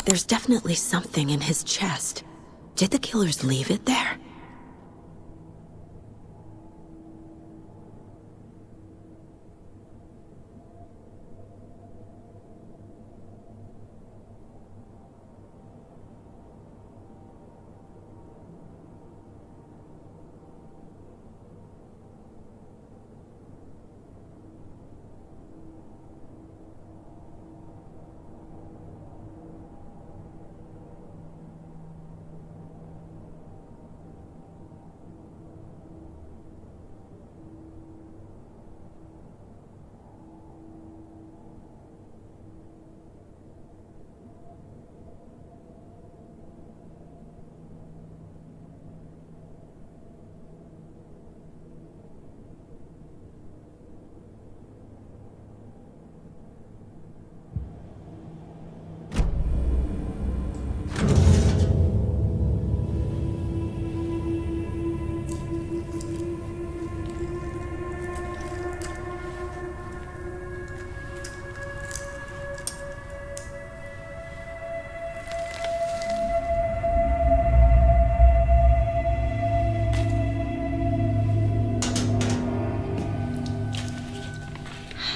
There's definitely something in his chest. Did the killers leave it there?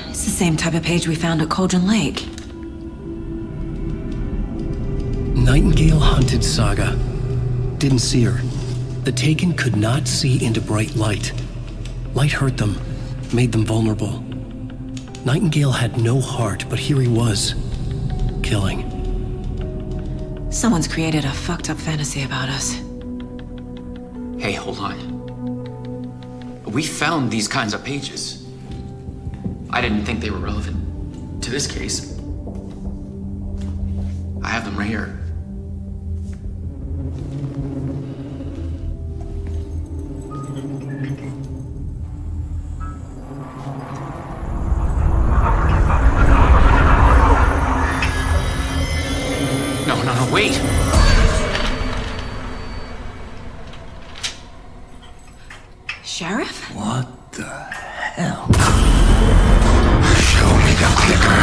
It's the same type of page we found at Cauldron Lake. Nightingale hunted Saga. Didn't see her. The Taken could not see into bright light. Light hurt them, made them vulnerable. Nightingale had no heart, but here he was, killing. Someone's created a fucked up fantasy about us. Hey, hold on. We found these kinds of pages. I didn't think they were relevant to this case. I have them right here. No, wait! Sheriff? What the hell? Show me the clicker.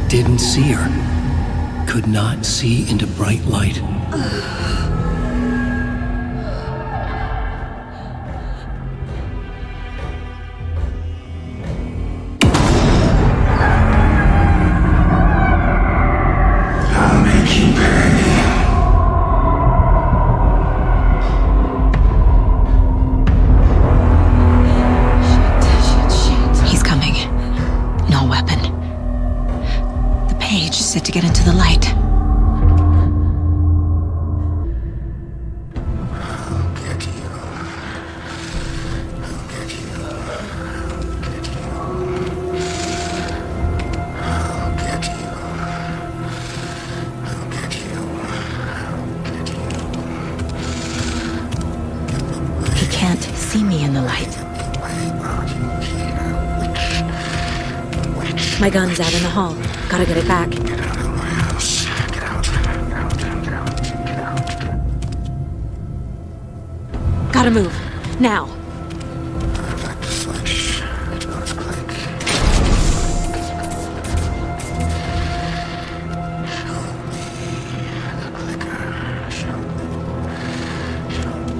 Didn't see her. Could not see into bright light. I'll make you pay. He's coming. No weapon. The page said to get into the light. I'll get you. I'll get you. I'll get you. I'll get you. I'll get you. He can't see me in the light. My gun's out in the hall. Gotta get it back. Get out of my house. Get out. Get out. Get out. Get out. Gotta move. Now. I like the flesh. It goes quick. Show me the clicker. Show me.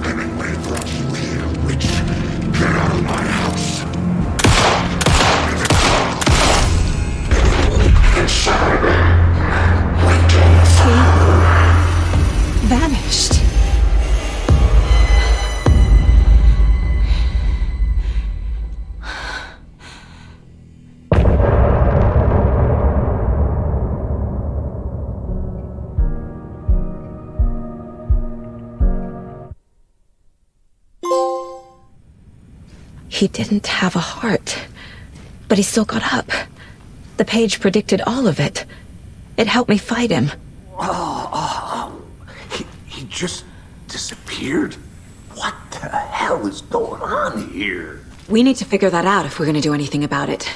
Hemingway brought you here, witch. Get out of my house. Vanished. He didn't have a heart, but he still got up. The page predicted all of it. It helped me fight him. He just disappeared? What the hell is going on here? We need to figure that out if we're gonna do anything about it.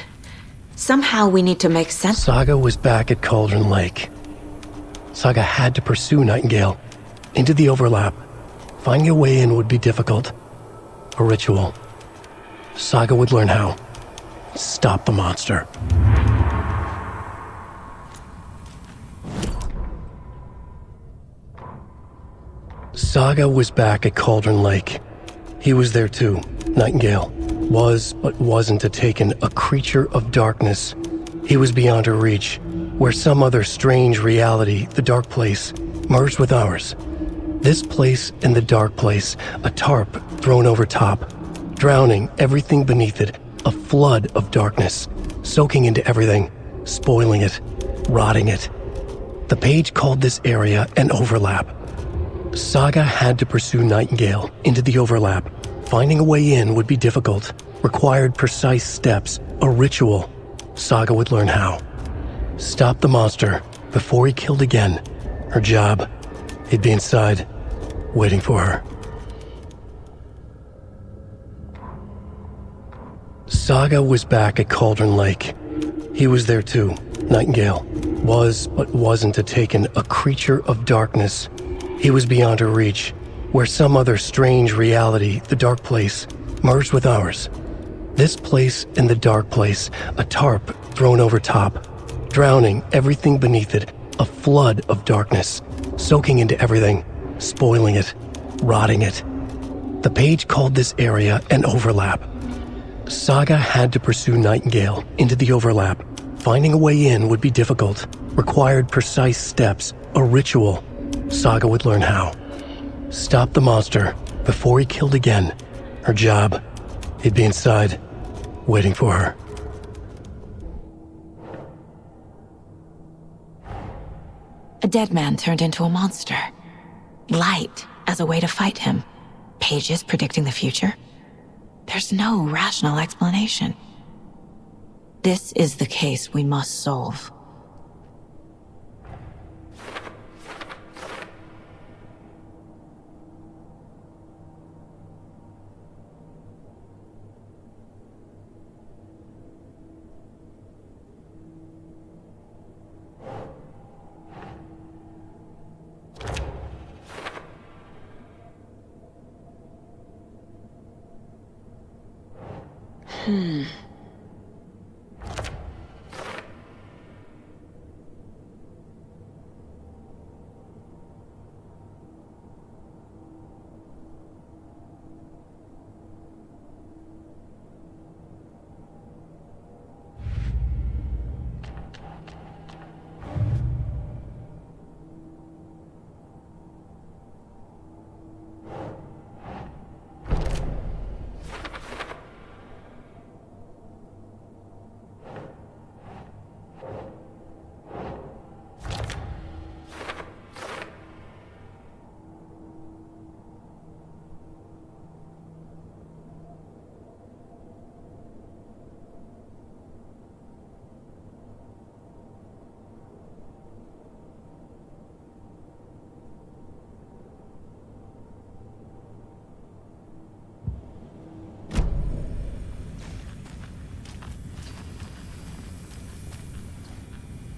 Somehow we need to make sense. Saga was back at Cauldron Lake. Saga had to pursue Nightingale into the overlap. Finding a way in would be difficult. A ritual. Saga would learn how. Stop the monster. Saga was back at Cauldron Lake. He was there too. Nightingale was, but wasn't a Taken, a creature of darkness. He was beyond her reach, where some other strange reality, the dark place, merged with ours. This place and the dark place, a tarp thrown over top, drowning everything beneath it, a flood of darkness, soaking into everything, spoiling it, rotting it. The page called this area an overlap. Saga had to pursue Nightingale into the overlap. Finding a way in would be difficult, required precise steps, a ritual. Saga would learn how. Stop the monster before he killed again. Her job, he'd be inside, waiting for her. Saga was back at Cauldron Lake. He was there too. Nightingale was, but wasn't a Taken, a creature of darkness. He was beyond her reach, where some other strange reality, the dark place, merged with ours. This place and the dark place, a tarp thrown over top, drowning everything beneath it, a flood of darkness, soaking into everything, spoiling it, rotting it. The page called this area an overlap. Saga had to pursue Nightingale into the overlap. Finding a way in would be difficult, required precise steps, a ritual. Saga would learn how. Stop the monster before he killed again. Her job, he'd be inside, waiting for her. A dead man turned into a monster. Light as a way to fight him. Pages predicting the future. There's no rational explanation. This is the case we must solve.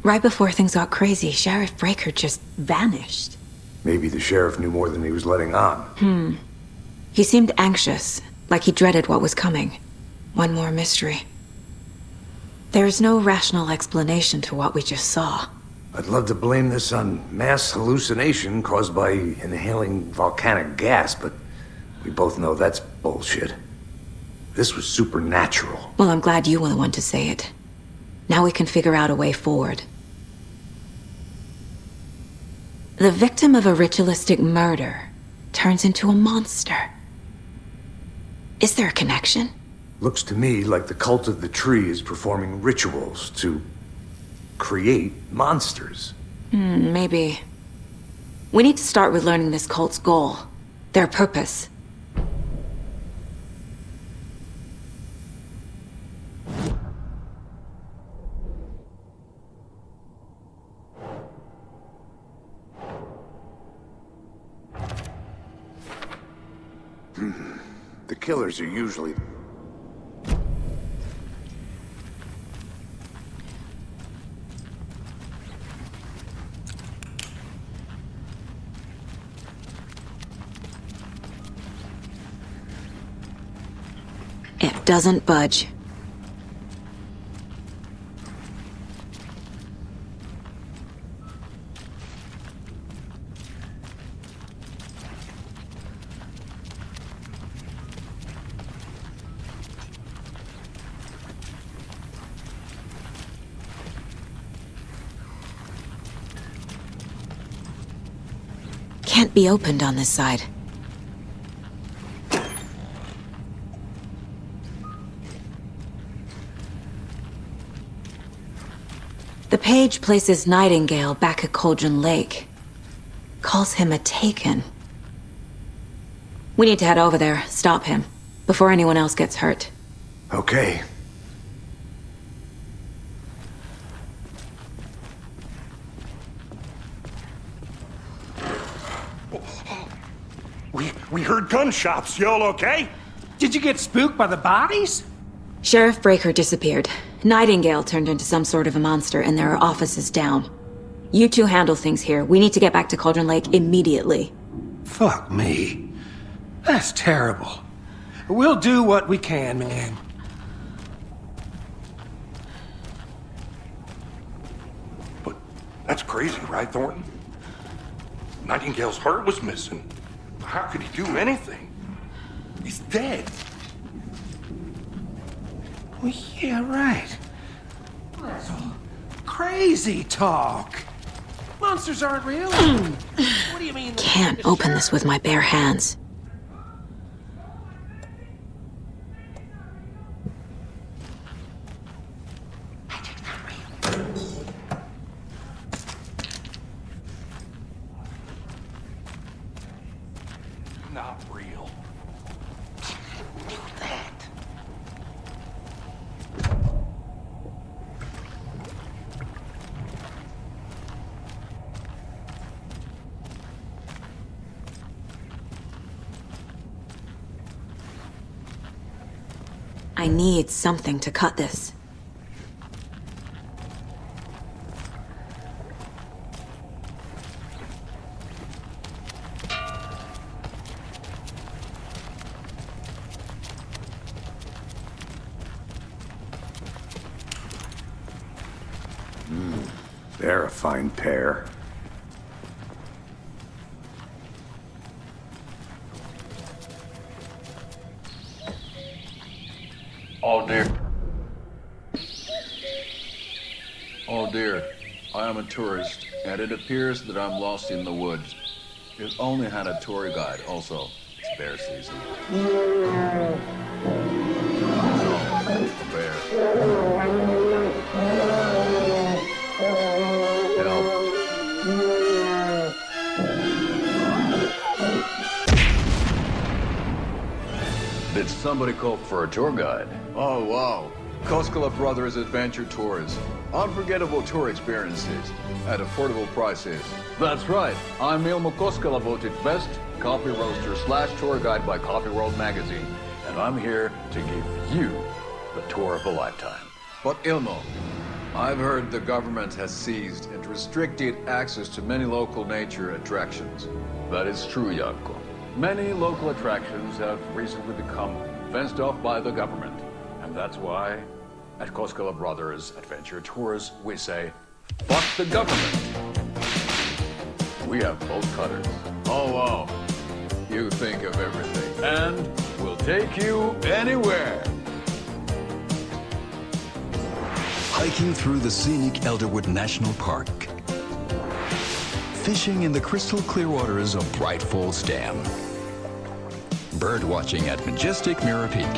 Right before things got crazy, Sheriff Breaker just vanished. Maybe the sheriff knew more than he was letting on. He seemed anxious, like he dreaded what was coming. One more mystery. There's no rational explanation to what we just saw. I'd love to blame this on mass hallucination caused by inhaling volcanic gas, but we both know that's bullshit. This was supernatural. Well, I'm glad you were the one to say it. Now we can figure out a way forward. The victim of a ritualistic murder turns into a monster. Is there a connection? Looks to me like the cult of the tree is performing rituals to create monsters. Maybe. We need to start with learning this cult's goal, their purpose. The killers are usually... It doesn't budge. Can't be opened on this side. The page places Nightingale back at Cauldron Lake. Calls him a Taken. We need to head over there, stop him, before anyone else gets hurt. Okay. We heard gunshots. Y'all okay? Did you get spooked by the bodies? Sheriff Breaker disappeared. Nightingale turned into some sort of a monster, and there are offices down. You two handle things here. We need to get back to Cauldron Lake immediately. Fuck me. That's terrible. We'll do what we can, man. But that's crazy, right, Thornton? Nightingale's heart was missing. How could he do anything? He's dead. Well, yeah, right. That's all crazy talk. Monsters aren't real. What do you mean? Can't open this with my bare hands. Not real. I need something to cut this. They're a fine pair. Oh dear. Oh dear. I am a tourist, and it appears that I'm lost in the woods. If only had a tour guide. Also, it's bear season. No, a bear. Help. Did somebody call for a tour guide? Oh, wow. Koskela Brothers Adventure Tours. Unforgettable tour experiences at affordable prices. That's right. I'm Ilmo Koskela, voted best coffee roaster / tour guide by Coffee World magazine. And I'm here to give you the tour of a lifetime. But Ilmo, I've heard the government has seized and restricted access to many local nature attractions. That is true, Jaakko. Many local attractions have recently become fenced off by the government. And that's why, at Koskela Brothers Adventure Tours, we say, fuck the government. We have bolt cutters. Oh, wow. You think of everything. And we'll take you anywhere. Hiking through the scenic Elderwood National Park. Fishing in the crystal clear waters of Bright Falls Dam. Bird watching at majestic Mirror Peak.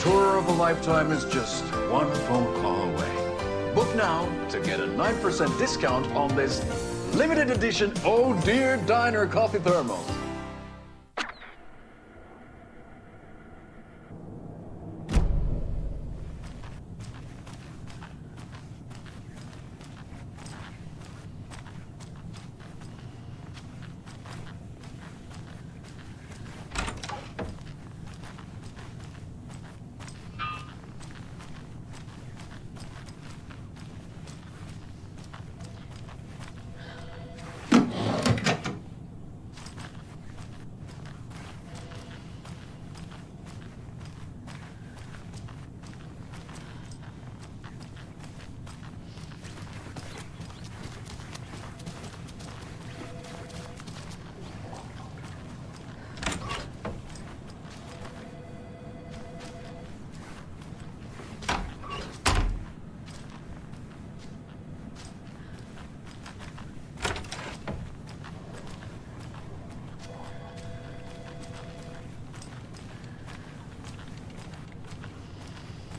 The tour of a lifetime is just one phone call away. Book now to get a 9% discount on this limited edition Oh Dear Diner coffee thermos.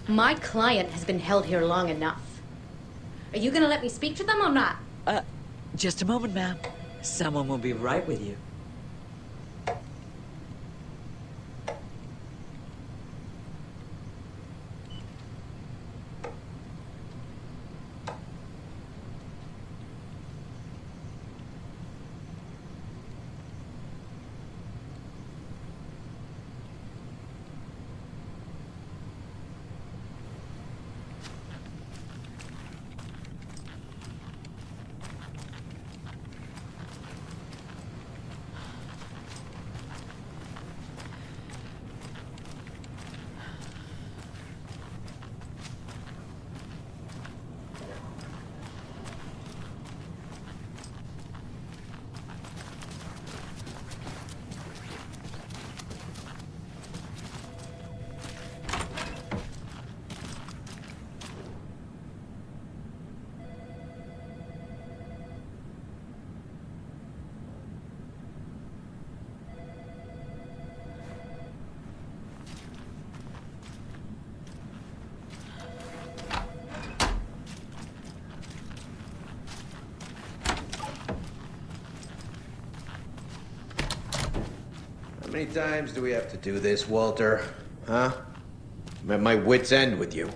My client has been held here long enough. Are you gonna let me speak to them or not? Just a moment, ma'am. Someone will be right with you. How many times do we have to do this, Walter? Huh? I'm at my wit's end with you.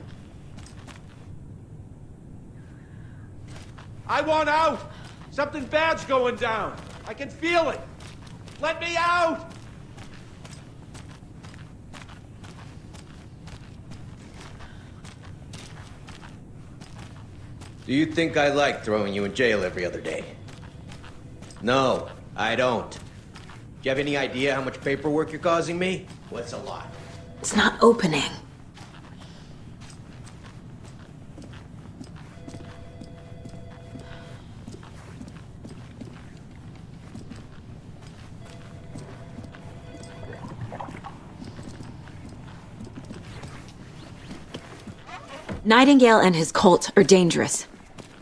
I want out! Something bad's going down! I can feel it! Let me out! Do you think I like throwing you in jail every other day? No, I don't. Do you have any idea how much paperwork you're causing me? What's a lot? It's not opening. Nightingale and his cult are dangerous.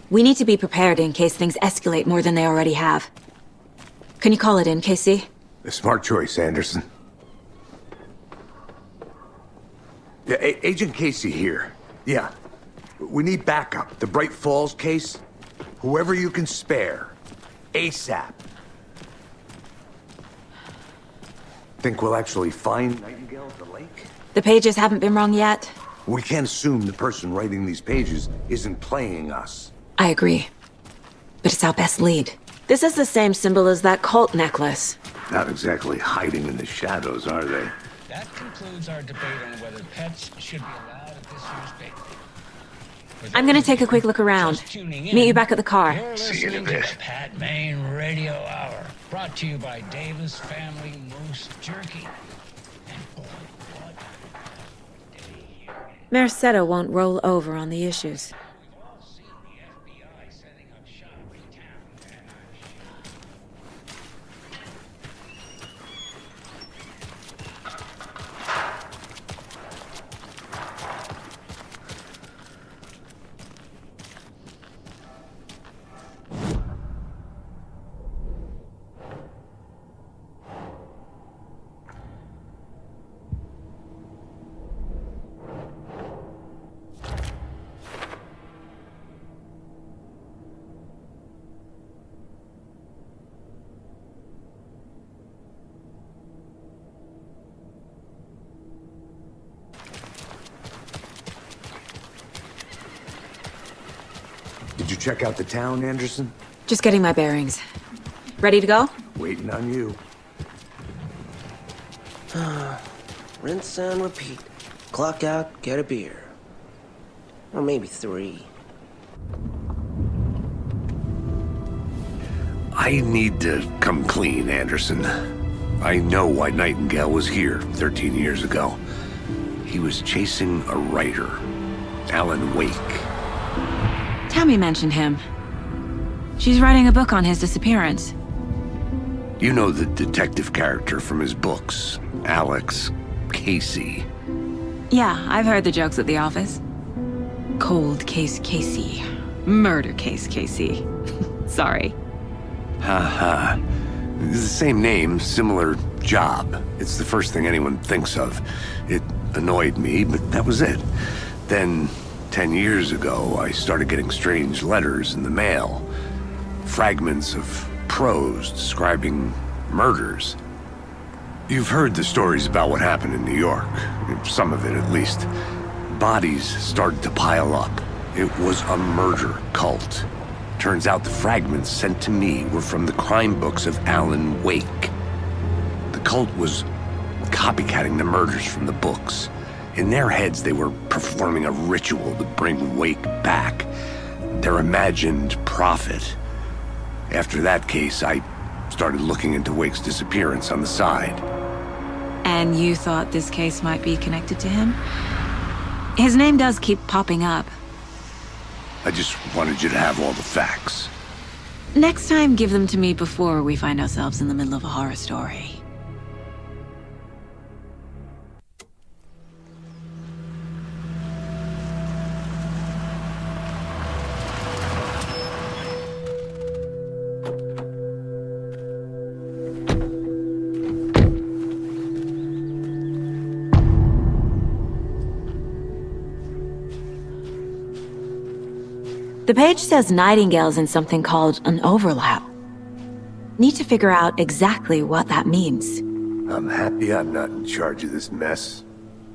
We need to be prepared in case things escalate more than they already have. Can you call it in, Casey? A smart choice, Anderson. Yeah, Agent Casey here. Yeah. We need backup. The Bright Falls case. Whoever you can spare. ASAP. Think we'll actually find Nightingale at the lake? The pages haven't been wrong yet. We can't assume the person writing these pages isn't playing us. I agree. But it's our best lead. This is the same symbol as that cult necklace. Not exactly hiding in the shadows, are they? That concludes our debate on whether pets should be allowed at this year's banquet. I'm gonna take a quick look around. Meet you back at the car. You're listening to the Pat Maine Radio Hour, brought to you by Davis Family Moose Jerky. And boy, what a day here. Mercado won't roll over on the issues. We've all seen the FBI setting up shop in town, and Did you check out the town, Anderson? Just getting my bearings. Ready to go? Waiting on you. Rinse and repeat. Clock out, get a beer. Or maybe 3. I need to come clean, Anderson. I know why Nightingale was here 13 years ago. He was chasing a writer, Alan Wake. Tammy mentioned him. She's writing a book on his disappearance. You know the detective character from his books, Alex Casey. Yeah, I've heard the jokes at the office. Cold case Casey. Murder case Casey. Sorry. Ha. It's the same name, similar job. It's the first thing anyone thinks of. It annoyed me, but that was it. Then, 10 years ago, I started getting strange letters in the mail. Fragments of prose describing murders. You've heard the stories about what happened in New York. Some of it, at least. Bodies started to pile up. It was a murder cult. Turns out the fragments sent to me were from the crime books of Alan Wake. The cult was copycatting the murders from the books. In their heads, they were performing a ritual to bring Wake back. Their imagined prophet. After that case, I started looking into Wake's disappearance on the side. And you thought this case might be connected to him? His name does keep popping up. I just wanted you to have all the facts. Next time, give them to me before we find ourselves in the middle of a horror story. The page says Nightingale's in something called an overlap. Need to figure out exactly what that means. I'm happy I'm not in charge of this mess.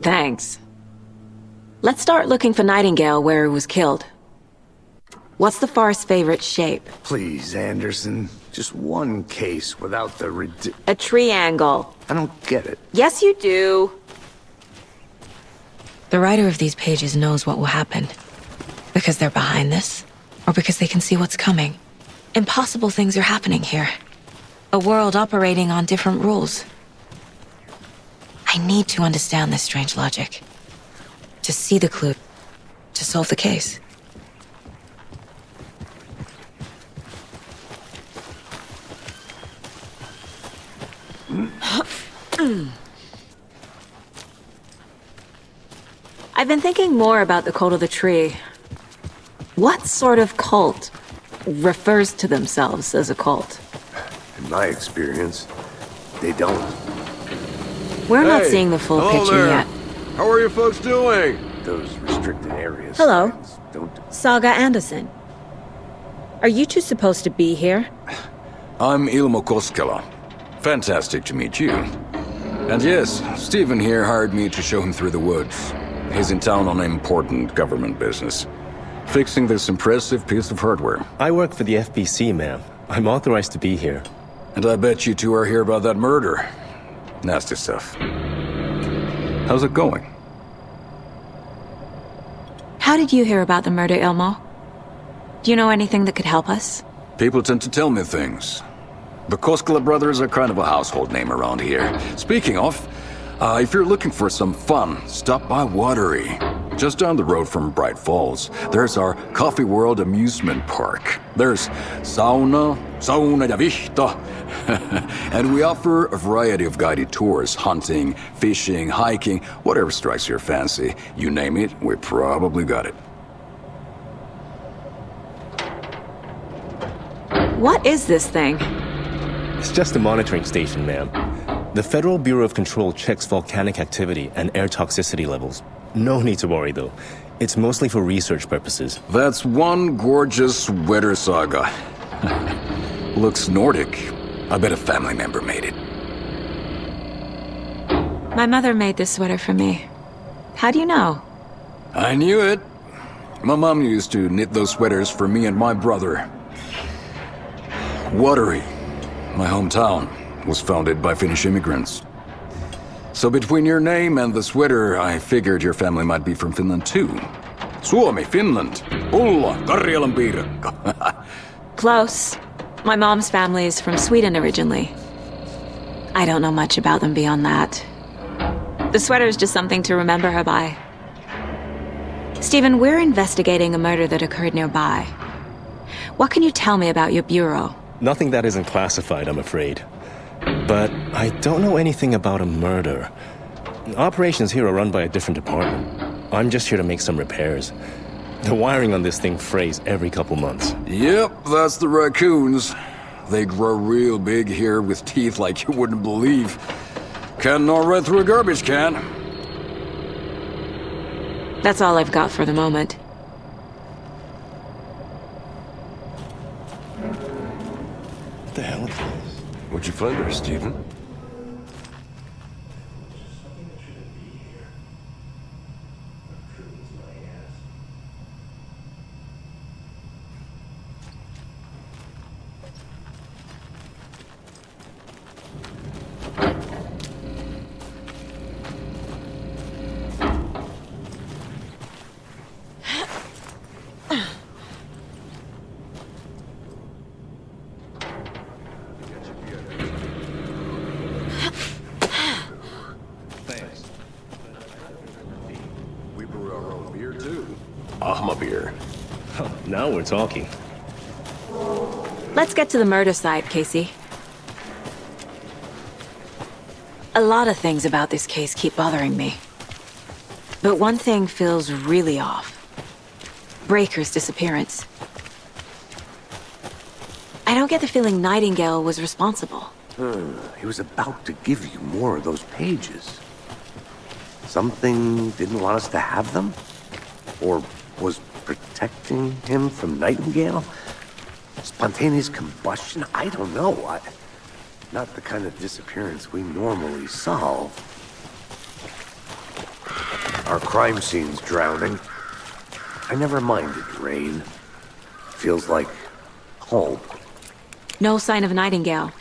Thanks. Let's start looking for Nightingale where he was killed. What's the far's favorite shape? Please, Anderson. Just one case without the A triangle. I don't get it. Yes, you do. The writer of these pages knows what will happen. Because they're behind this, or because they can see what's coming. Impossible things are happening here. A world operating on different rules. I need to understand this strange logic. To see the clue. To solve the case. I've been thinking more about the cult of the tree. What sort of cult refers to themselves as a cult? In my experience, they don't. We're not seeing the full picture yet. How are you folks doing? Those restricted areas. Hello. Don't. Saga Anderson. Are you two supposed to be here? I'm Ilmo Koskela. Fantastic to meet you. And yes, Stephen here hired me to show him through the woods. He's in town on important government business. Fixing this impressive piece of hardware. I work for the FBC, ma'am. I'm authorized to be here. And I bet you two are here about that murder. Nasty stuff. How's it going? How did you hear about the murder, Ilmo? Do you know anything that could help us? People tend to tell me things. The Koskela brothers are kind of a household name around here. Speaking of, if you're looking for some fun, stop by Watery. Just down the road from Bright Falls, there's our Coffee World amusement park. There's sauna ja vihta. And we offer a variety of guided tours, hunting, fishing, hiking, whatever strikes your fancy. You name it, we probably got it. What is this thing? It's just a monitoring station, ma'am. The Federal Bureau of Control checks volcanic activity and air toxicity levels. No need to worry, though. It's mostly for research purposes. That's one gorgeous sweater, Saga. Looks Nordic. I bet a family member made it. My mother made this sweater for me. How do you know? I knew it. My mom used to knit those sweaters for me and my brother. Watery, my hometown, was founded by Finnish immigrants. So between your name and the sweater, I figured your family might be from Finland too. Suomi, Finland. Ulla, Karjalan piirakka. Close. My mom's family is from Sweden originally. I don't know much about them beyond that. The sweater is just something to remember her by. Stephen, we're investigating a murder that occurred nearby. What can you tell me about your bureau? Nothing that isn't classified, I'm afraid. But I don't know anything about a murder. Operations here are run by a different department. I'm just here to make some repairs. The wiring on this thing frays every couple months. Yep, that's the raccoons. They grow real big here with teeth like you wouldn't believe. Can't gnaw right through a garbage can. That's all I've got for the moment. What the hell is this? What'd you find there, Stephen? Now we're talking. Let's get to the murder site, Casey. A lot of things about this case keep bothering me. But one thing feels really off. Breaker's disappearance. I don't get the feeling Nightingale was responsible. He was about to give you more of those pages. Something didn't want us to have them? Or was protecting him from Nightingale? Spontaneous combustion? I don't know. Not the kind of disappearance we normally solve. Our crime scene's drowning. I never minded rain. Feels like home. No sign of Nightingale.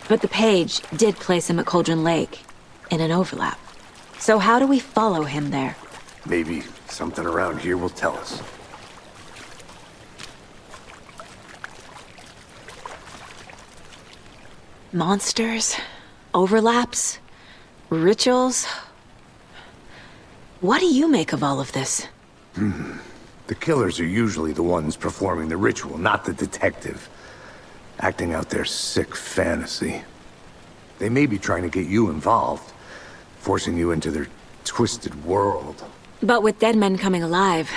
But the page did place him at Cauldron Lake, in an overlap. So how do we follow him there? Maybe something around here will tell us. Monsters? Overlaps? Rituals? What do you make of all of this? The killers are usually the ones performing the ritual, not the detective. Acting out their sick fantasy. They may be trying to get you involved, forcing you into their twisted world. But with dead men coming alive,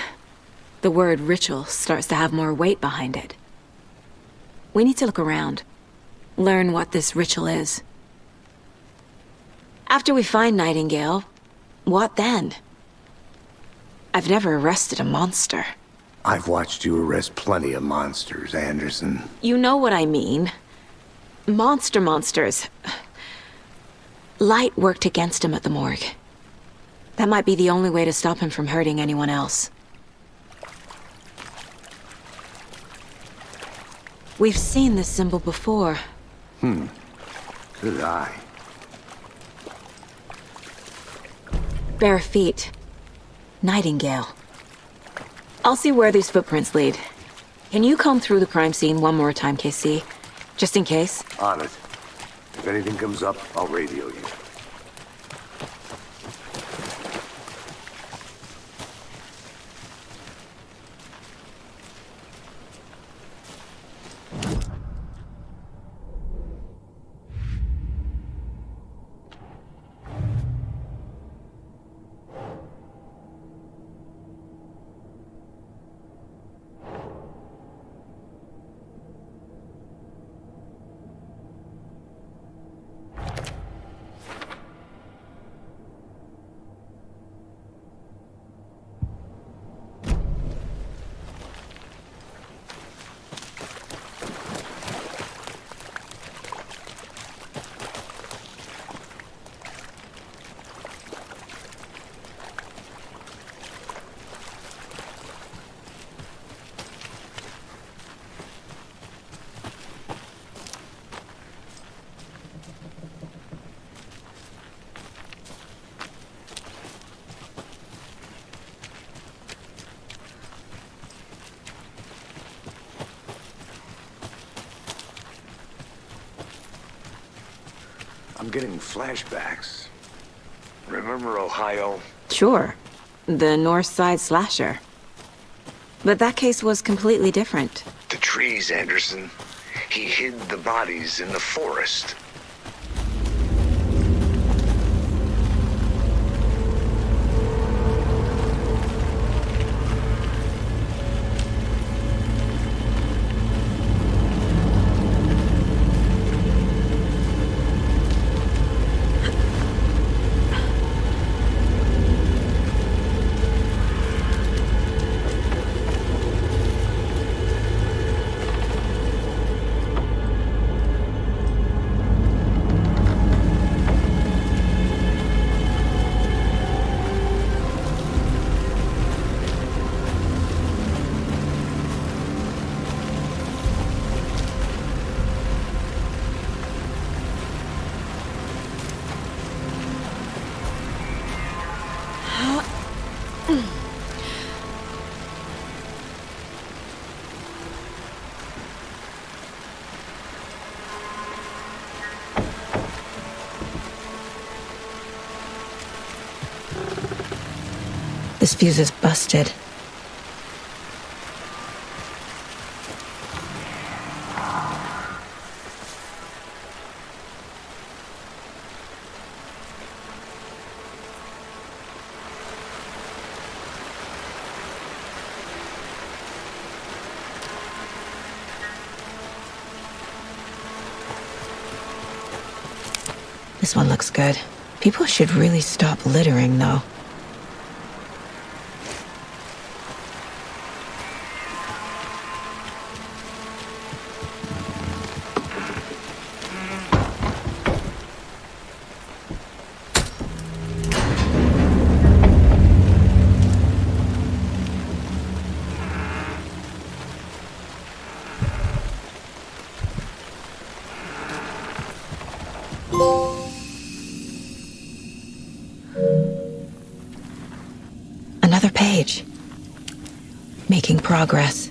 the word ritual starts to have more weight behind it. We need to look around. Learn what this ritual is. After we find Nightingale, what then? I've never arrested a monster. I've watched you arrest plenty of monsters, Anderson. You know what I mean. Monsters. Light worked against him at the morgue. That might be the only way to stop him from hurting anyone else. We've seen this symbol before. Good eye. Bare feet. Nightingale. I'll see where these footprints lead. Can you comb through the crime scene one more time, KC? Just in case? On it. If anything comes up, I'll radio you. I'm getting flashbacks. Remember Ohio? Sure. The North Side slasher. But that case was completely different. The trees, Anderson. He hid the bodies in the forest. This fuse is busted. This one looks good. People should really stop littering, though. Another page. Making progress.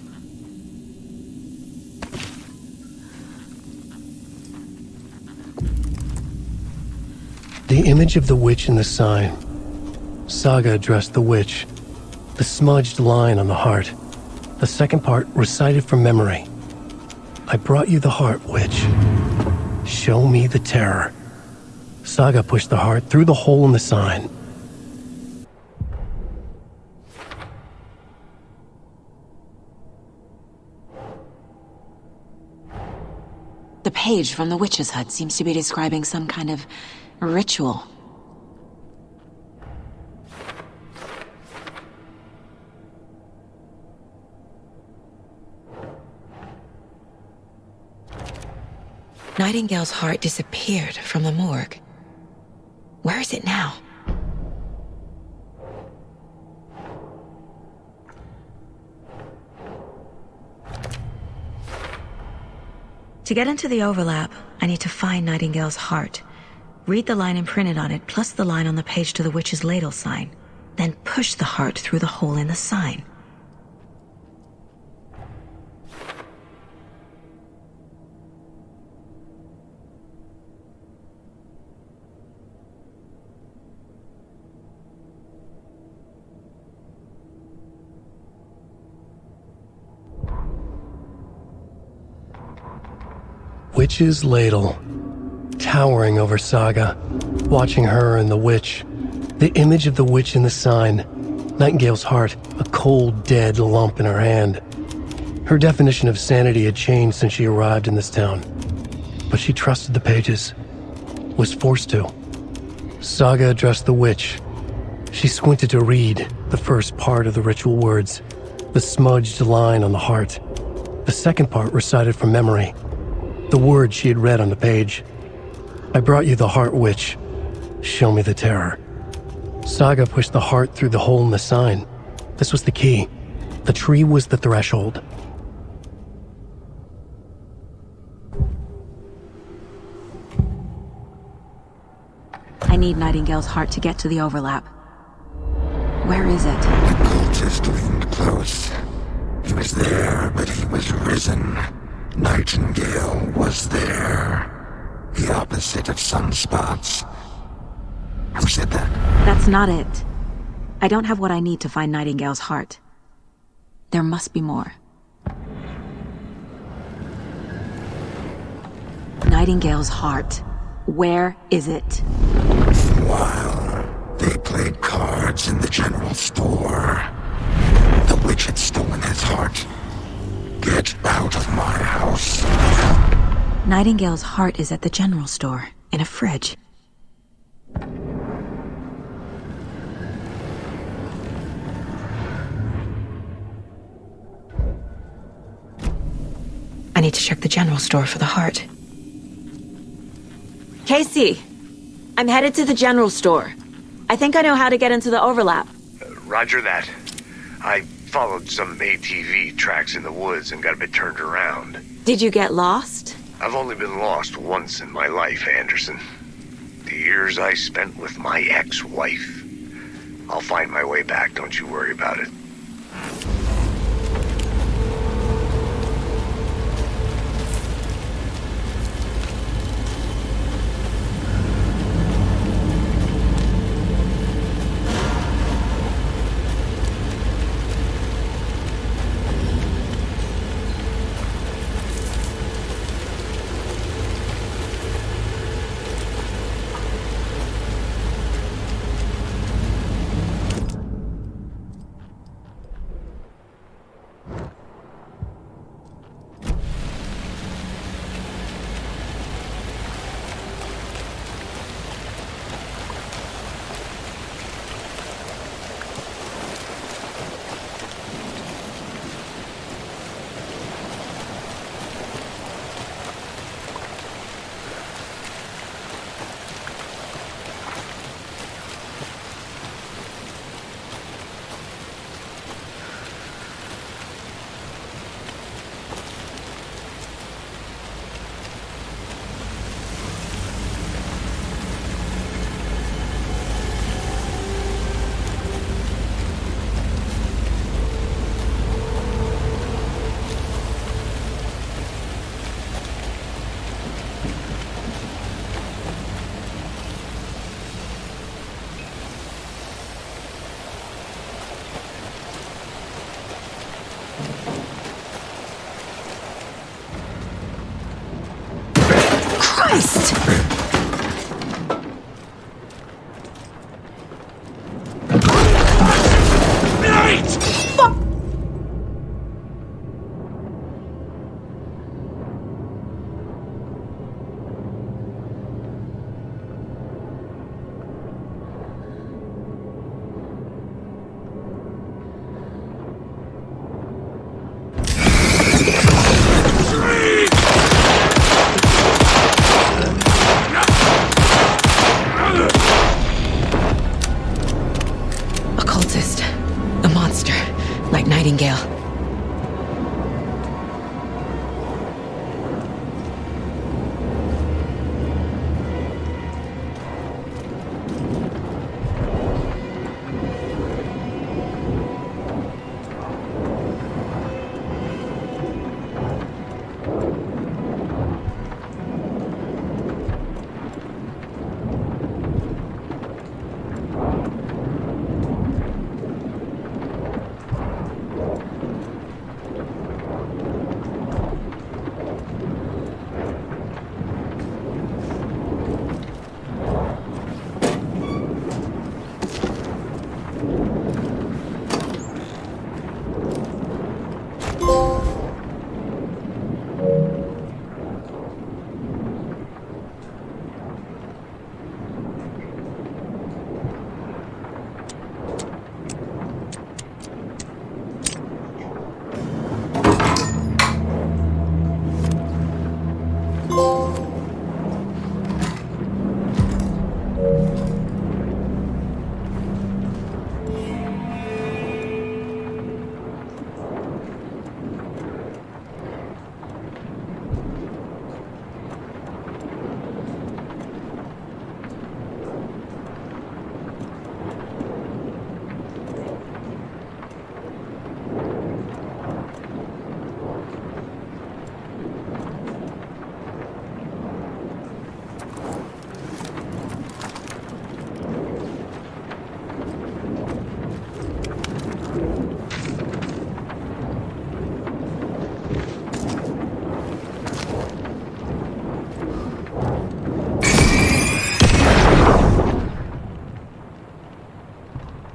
The image of the witch in the sign. Saga addressed the witch. The smudged line on the heart. The second part recited from memory. I brought you the heart, witch. Show me the terror. Saga pushed the heart through the hole in the sign. The page from the witch's hut seems to be describing some kind of ritual. Nightingale's heart disappeared from the morgue. Where is it now? To get into the overlap, I need to find Nightingale's heart. Read the line imprinted on it, plus the line on the page to the witch's ladle sign. Then push the heart through the hole in the sign. Witch's ladle, towering over Saga, watching her and the witch. The image of the witch in the sign, Nightingale's heart, a cold, dead lump in her hand. Her definition of sanity had changed since she arrived in this town, but she trusted the pages, was forced to. Saga addressed the witch. She squinted to read the first part of the ritual words, the smudged line on the heart. The second part recited from memory. The words she had read on the page. I brought you the heart, witch. Show me the terror. Saga pushed the heart through the hole in the sign. This was the key. The tree was the threshold. I need Nightingale's heart to get to the overlap. Where is it? The cultist leaned close. He was there, but he was risen. Nightingale was there. The opposite of sunspots. Who said that? That's not it. I don't have what I need to find Nightingale's heart. There must be more. Nightingale's heart. Where is it? While they played cards in the general store, the witch had stolen his heart. Get out of my house. Nightingale's heart is at the general store, in a fridge. I need to check the general store for the heart. Casey! I'm headed to the general store. I think I know how to get into the overlap. Roger that. I followed some ATV tracks in the woods and got a bit turned around. Did you get lost? I've only been lost once in my life, Anderson. The years I spent with my ex-wife. I'll find my way back, don't you worry about it. Nightingale.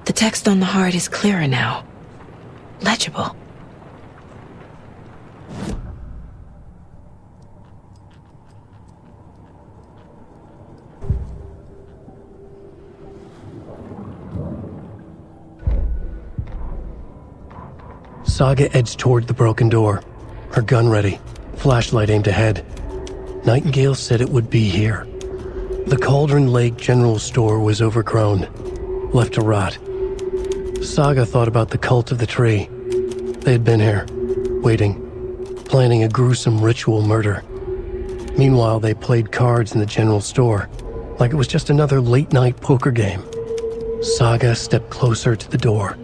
The text on the heart is clearer now. Legible. Saga edged toward the broken door, her gun ready, flashlight aimed ahead. Nightingale said it would be here. The Cauldron Lake General Store was overgrown, left to rot. Saga thought about the cult of the tree. They had been here, waiting, planning a gruesome ritual murder. Meanwhile, they played cards in the general store, like it was just another late-night poker game. Saga stepped closer to the door.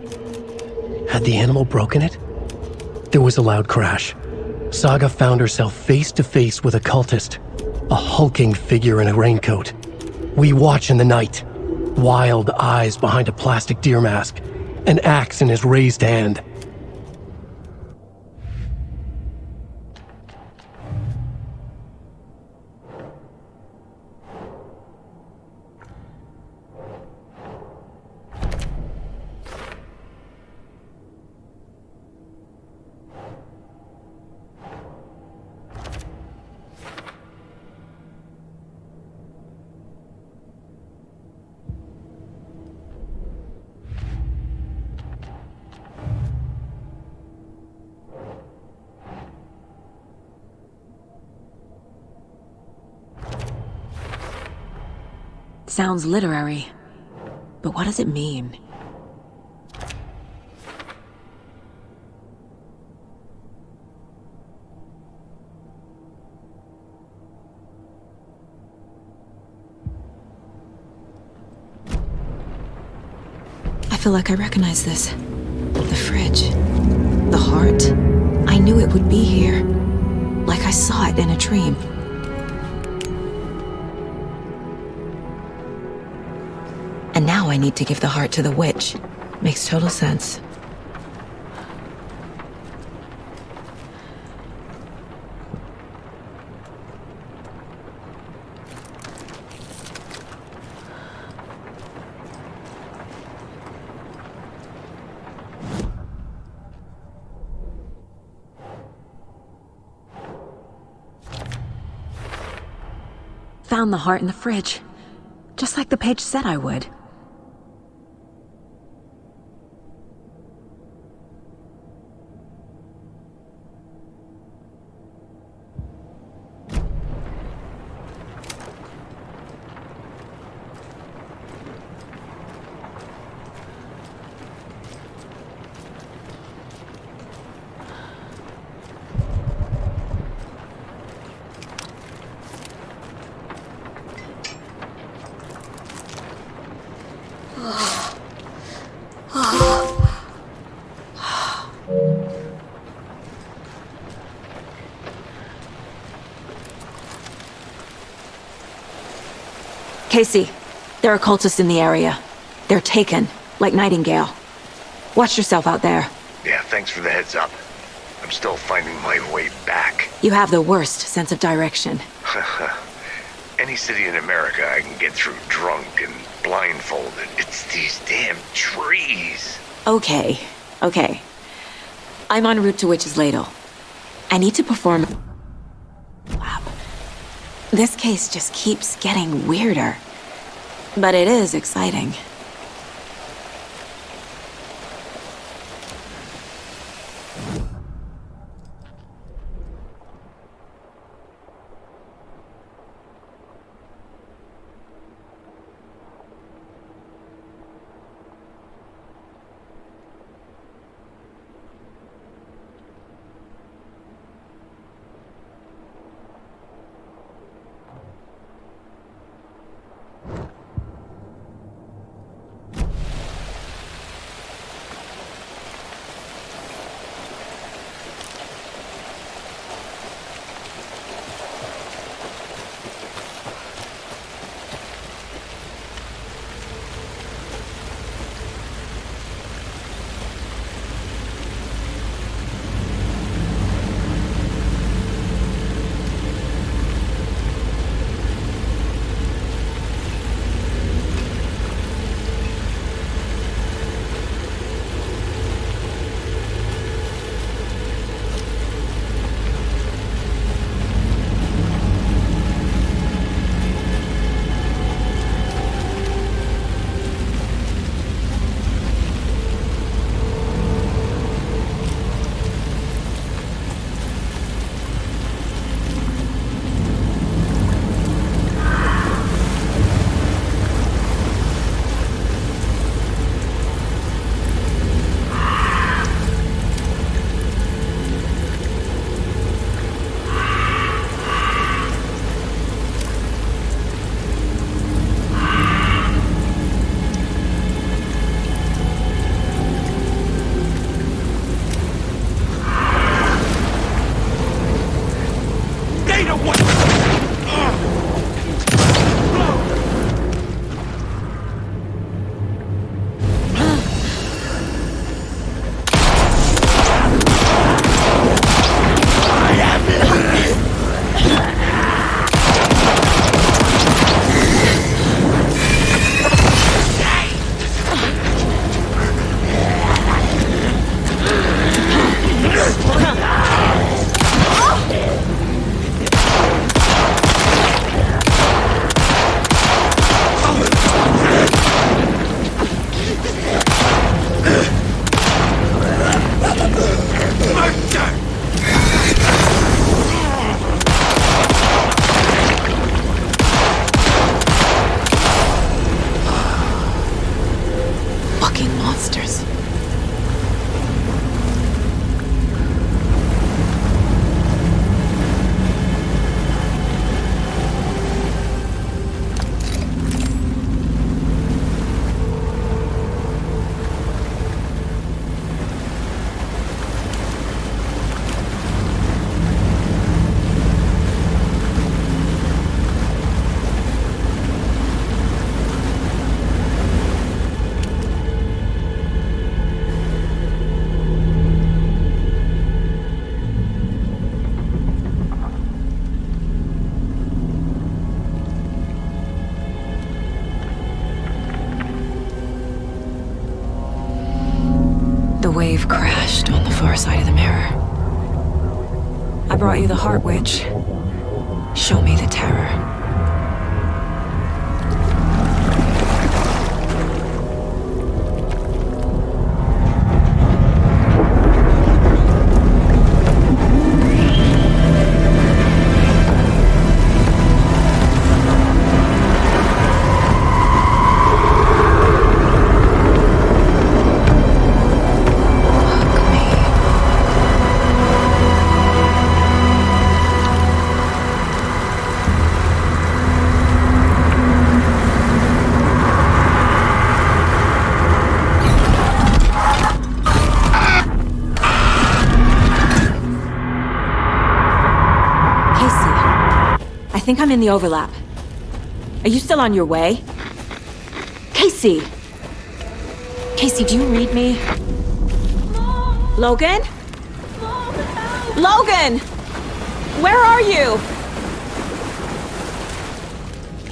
Had the animal broken it? There was a loud crash. Saga found herself face to face with a cultist, a hulking figure in a raincoat. We watch in the night, wild eyes behind a plastic deer mask, an axe in his raised hand. Sounds literary, but what does it mean? I feel like I recognize this. The fridge. The heart. I knew it would be here. Like I saw it in a dream. And now I need to give the heart to the witch. Makes total sense. Found the heart in the fridge. Just like the page said I would. Casey, there are cultists in the area. They're taken, like Nightingale. Watch yourself out there. Yeah, thanks for the heads up. I'm still finding my way back. You have the worst sense of direction. Any city in America I can get through drunk and blindfolded. It's these damn trees. Okay. I'm en route to Witch's Ladle. I need to perform... Lab. This case just keeps getting weirder. But it is exciting. monsters. The wave crashed on the far side of the mirror. I brought you the Heart Witch. Show me the terror. I think I'm in the overlap. Are you still on your way? Casey! Casey, do you read me? Logan? Logan! Where are you?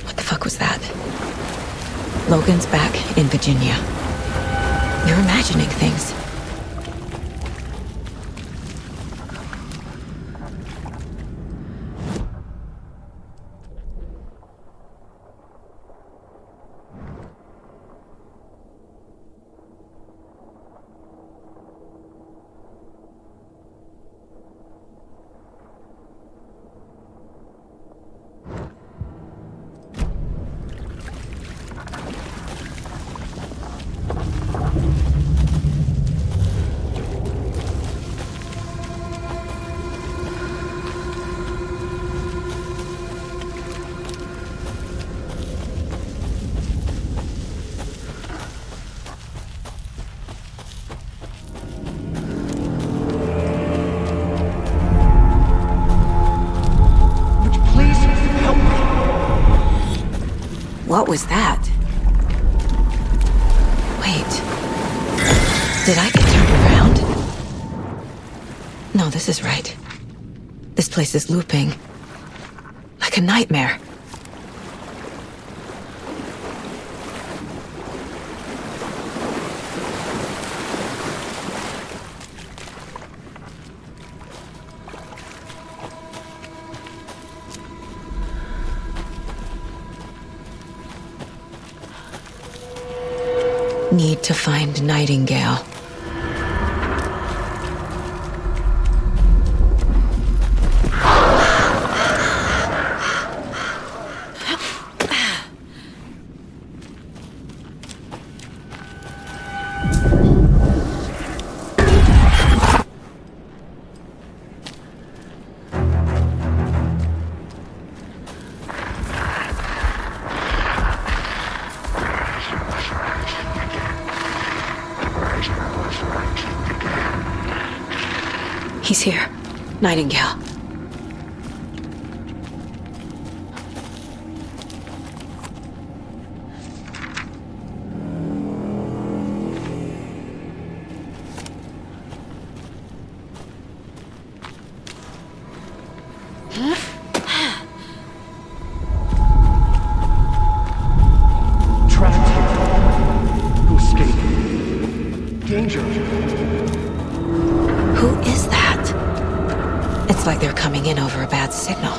What the fuck was that? Logan's back in Virginia. You're imagining things. What was that? Wait. Did I get turned around? No, this is right. This place is looping. Like a nightmare. Need to find Nightingale. He's here. Nightingale. Trapped here. To escape. Danger. Who is that? It's like they're coming in over a bad signal.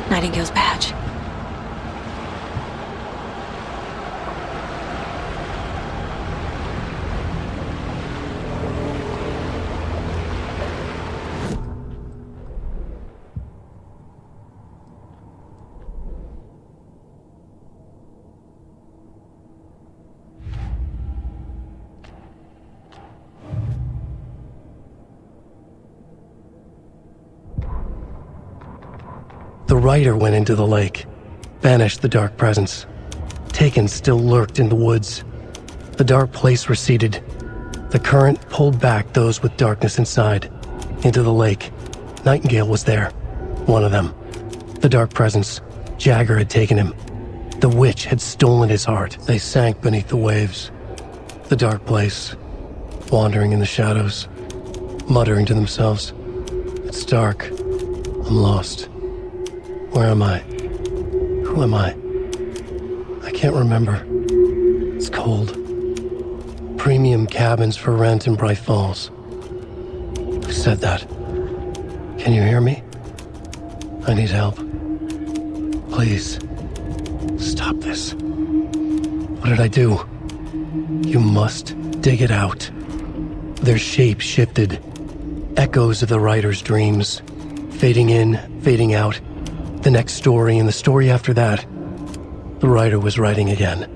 Nightingale's badge. The rider went into the lake, banished the dark presence. Taken still lurked in the woods. The dark place receded. The current pulled back those with darkness inside, into the lake. Nightingale was there, one of them. The dark presence, Jagger had taken him. The witch had stolen his heart. They sank beneath the waves. The dark place, wandering in the shadows, muttering to themselves. It's dark. I'm lost. Where am I? Who am I? I can't remember. It's cold. Premium cabins for rent in Bright Falls. Who said that? Can you hear me? I need help. Please. Stop this. What did I do? You must dig it out. Their shape shifted. Echoes of the writer's dreams. Fading in, fading out. The next story and the story after that. The writer was writing again.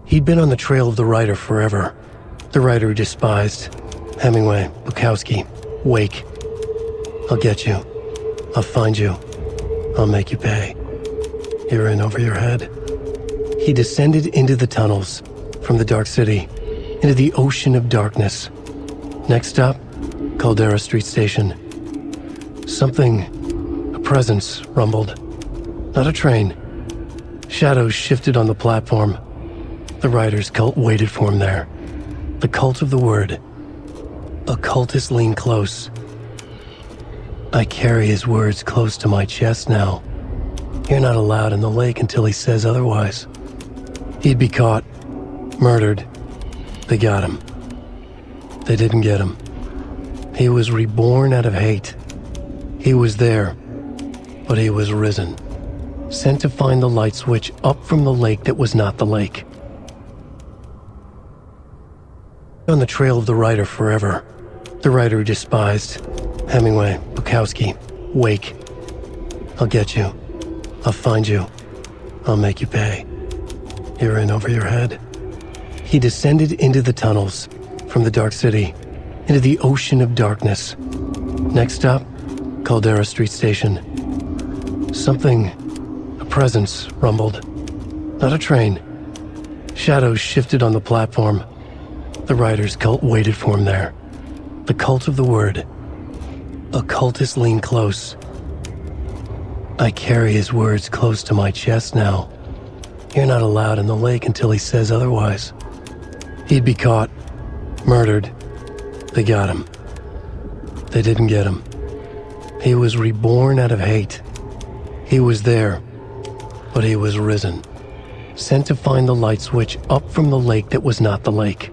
He'd been on the trail of the writer forever. The writer he despised. Hemingway, Bukowski, Wake. I'll get you. I'll find you. I'll make you pay. You're in over your head. He descended into the tunnels, from the dark city, into the ocean of darkness. Next stop, Caldera Street Station. Something, a presence, rumbled. Not a train. Shadows shifted on the platform. The writer's cult waited for him there. The cult of the word. Occultists lean close. I carry his words close to my chest now. You're not allowed in the lake until he says otherwise. He'd be caught, murdered. They got him. They didn't get him. He was reborn out of hate. He was there, but he was risen. Sent to find the light switch up from the lake that was not the lake. On the trail of the writer forever. The writer he despised. Hemingway, Bukowski, Wake. I'll get you. I'll find you. I'll make you pay. You're in over your head. He descended into the tunnels, from the dark city, into the ocean of darkness. Next stop, Caldera Street Station. Something, a presence, rumbled. Not a train. Shadows shifted on the platform. The writer's cult waited for him there. The cult of the word. Occultists lean close. I carry his words close to my chest now. You're not allowed in the lake until he says otherwise. He'd be caught, murdered. They got him. They didn't get him. He was reborn out of hate. He was there, but he was risen. Sent to find the light switch up from the lake that was not the lake.